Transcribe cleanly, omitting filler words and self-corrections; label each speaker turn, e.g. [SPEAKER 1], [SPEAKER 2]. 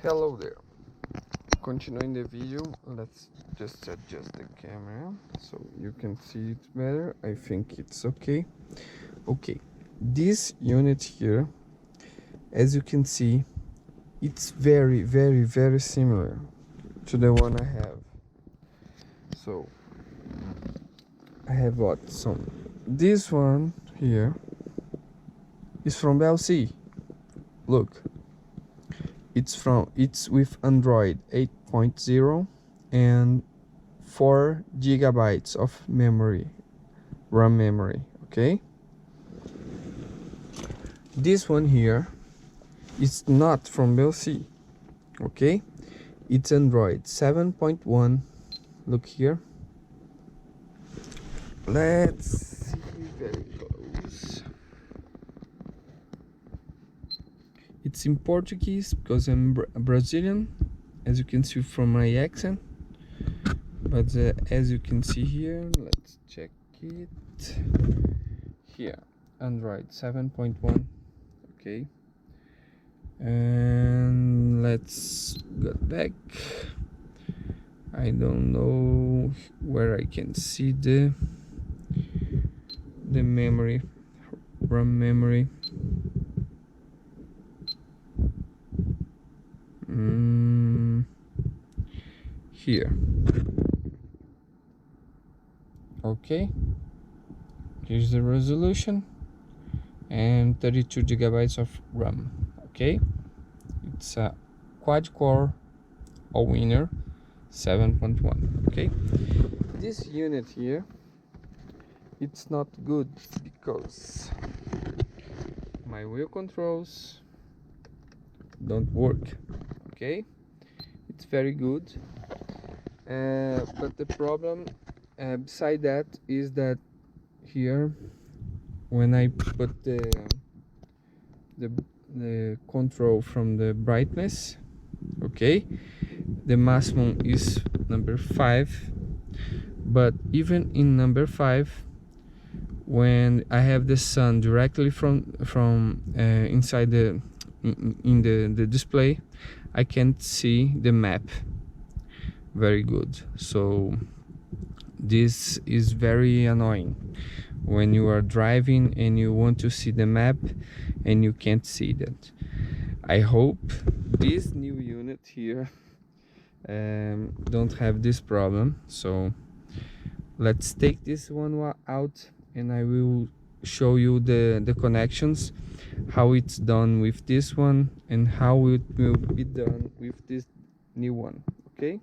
[SPEAKER 1] Hello there. Continuing the video, let's just adjust the camera so you can see it better. I think it's okay. Okay, this unit here, as you can see, it's very similar to the one I have. So I have what? This one here is from Belsee. Look. It's with Android 8.0 and 4 gigabytes of memory, RAM memory, okay? This one here is not from Belsee, okay? It's Android 7.1. Look here. Let's see very close. It's in Portuguese because I'm Brazilian, as you can see from my accent. But as you can see here, let's check it. Here, Android 7.1. Okay. And let's go back. I don't know where I can see the memory, RAM memory. Here. Okay, here's the resolution and 32 gigabytes of RAM. Okay, it's a quad-core all-winner 7.1. okay, this unit here, it's not good because my wheel controls don't work. Okay, it's very good, but the problem beside that is that here, when I put the control from the brightness, okay, the maximum is number 5, but even in number 5, when I have the sun directly from inside in the display, I can't see the map very good. So this is very annoying when you are driving and you want to see the map and you can't see that. I hope this new unit here don't have this problem. So let's take this one out and I will show you the connections, how it's done with this one and how it will be done with this new one. Okay.